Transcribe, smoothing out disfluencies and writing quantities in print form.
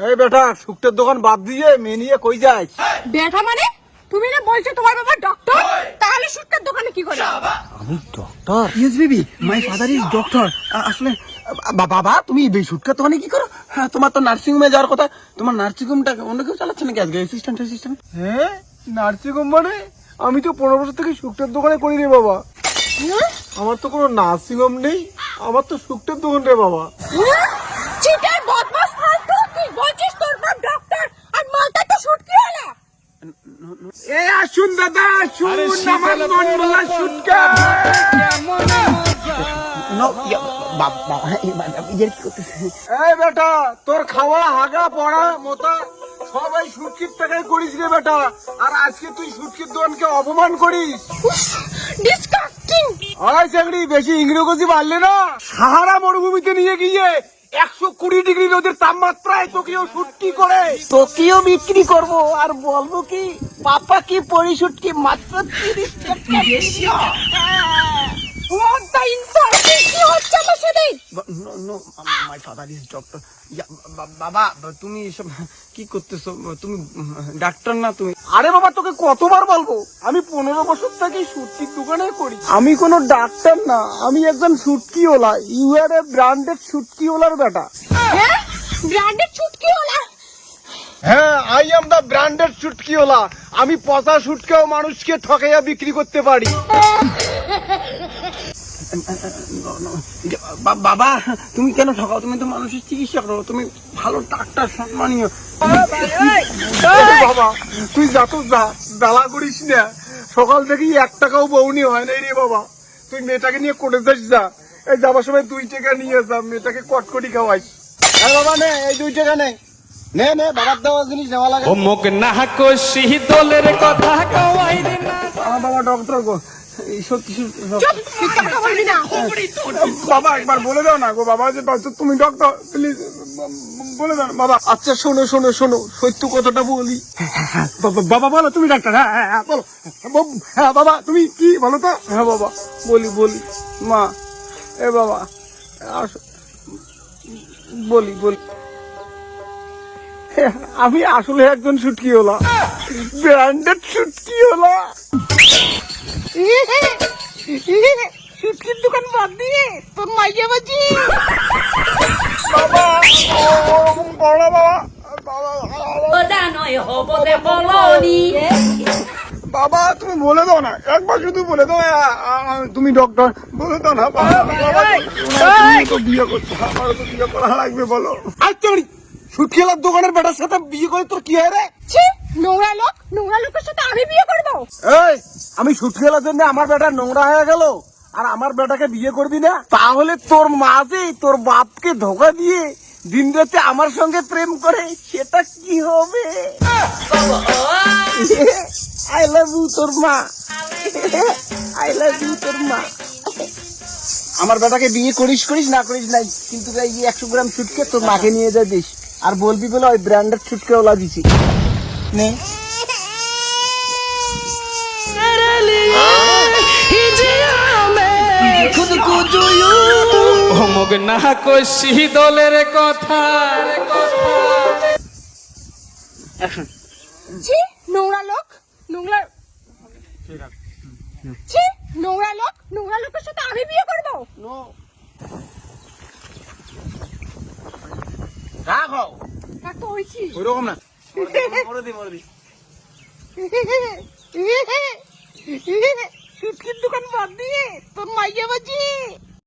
এই বেটা, শুক্তের দোকান বাদ দিয়ে মেয়ে নিয়ে কই যাস? বেটা মানে তুমি না বলছো তোমার বাবা ডক্টর, তাহলে শুটকার দোকানে কি করে? আমি doctor? Yes baby, my father is doctor. আসলে বাবা তুমি এই শুটকার দোকানে কি করো? হ্যাঁ, তোমার তো নার্সিং হোমে যাওয়ার কথা। তোমার নার্সিং হোমটা অন্য কেউ চালাচ্ছে নাকি আজকে? অ্যাসিস্ট্যান্ট? হ্যাঁ, নার্সিং হোম মানে? আমি তো 15 বছর থেকে শুক্তের দোকানে করি রে বাবা। আমার তো কোনো নার্সিং হোম নেই, আমার তো শুক্তের দোকান রে বাবা। চিটার বদমাস ফালতু, তুই বলছিস তোর বাবা ডক্টর আর মালটা তো শুটকি হলো। এ আসুন দাদা, আসুন, আমার মন মোলা শুটকা। নো বাবা, ইয়ার কি করতেছে? এই বেটা, তোর খাওয়া হাগা পড়া মোতা সবাই শুটকির টাকায় করিস রে বেটা, আর আজকে তুই শুটকির দোকানকে অপমান করিস। ডিসকাস্টিং। আড়াই চাকরি বেশি ইংরেজি পারলে না, সাহারা মরুভূমিতে নিয়ে গিয়ে 120 ডিগ্রি রোদের তাপমাত্রায় তোকেও শুটকি করে তোকেও বিক্রি করব, আর বলবো কি পাপা কি পরিশুটকি মাত্র 30 টাকা। হোয়াট দ্য ইনসাল্টিং কি হচ্ছে আমার সাথে? No, my father is doctor. বাবা তুমি এসব কি করতেছো? তুমি ডাক্তার না তুমি? আরে বাবা, তোকে কতবার বলবো, আমি 15 বছর থেকে শুটকির দোকানে করি। আমি কোনো ডাক্তার না, আমি একজন শুটকিওয়ালা। ইউ আর এ ব্র্যান্ডেড শুটকিওয়ালার বেটা। হ্যাঁ, ব্র্যান্ডেড শুটকি হলো। হ্যাঁ, আই এম দা ব্র্যান্ডেড শুটকিওয়ালা। আমি পচা শুটকেও মানুষকে ঠকাইয়া বিক্রি করতে পারি। বাবা তুমি কেন ঠকাও? তুমি তো মানুষের চিকিৎসা করো, তুমি ভালো ডাক্তার, সম্মানীয়। বাবা তুই যা তো যা, বেলা করিস না। সকাল থেকেই 1 টাকাও বউনি হয় নাই রে বাবা। তুই মেয়েটাকে নিয়ে কোটে যাস, যা। এই যাবার সময় 2 টাকা নিয়ে যা, মেয়েটাকে কটকটি খাওয়াইস। হ্যাঁ বাবা, নে এই 2 টাকা নে। নে বাবার দেওয়া জিনিস নেওয়া লাগে। ও মুখ না কষি দলের কথা কওয়াই রে না। আমার বাবা ডক্টর গো, এইসব কিছু চুপ, চিৎকার কথা বলবি না। বাবা একবার বলে দাও না গো বাবা, যে তুমি ডক্টর, প্লিজ বলে দাও না বাবা। আচ্ছা শোনো, সত্য কথাটা বলি। বাবা বলো, তুমি ডাক্তার? হ্যাঁ বলো। হ্যাঁ বাবা, তুমি কি বলো তো? হ্যাঁ বাবা বলি মা। এ বাবা বলি আমি আসলে একজন শুটকিওয়ালা, ব্র্যান্ডেড শুটকিওয়ালা। শুটকির দোকান বাদ দিয়ে তোর মাইয়া বাজি। বাবা ওরকম করো না বাবা। বাবা তুমি বলে দাও না, একবার শুধু বলে দাও তুমি ডক্টর, বলে দাও না বাবা। তুমি তো বিয়ে করছো, আমারও তো বিয়ে করা লাগবে, বলো। আচ্ছা শুটকিওয়ালার দোকানের বেটার সাথে বিয়ে করে তোর কি হয় রে? ছি, নোংরা লোকের সাথে আমি বিয়ে করবো? এই আমি শুটকিওয়ালার জন্য আমার বেটা নোংরা হয়ে গেল, আর আমার বেটাকে বিয়ে করবি না? তাহলে তোর মা যে তোর বাপকে ধোকা দিয়ে দিন রাতে আমার সঙ্গে প্রেম করে, সেটা কি হবে? আই লাভ ইউ তোর মা, আই লাভ ইউ তোর মা। আমার বেটাকে বিয়ে করিস না করিস নাই, কিন্তু এই 100 গ্রাম শুটকে তোর মাকে নিয়ে যা দিস, আর বলবি বলে ওই ব্র্যান্ডেড শুটকে ওলা দিছি। নে ও মুখ না কষি দলের কথা। ছি, নোংরা লোকের সাথে আমি বিয়ে করবো? রাখো, তা তো হয়েছি। ওইরকম না, মরে দি। শুটকির দোকান বাদ দিয়ে তোর মাইয়া বাজি।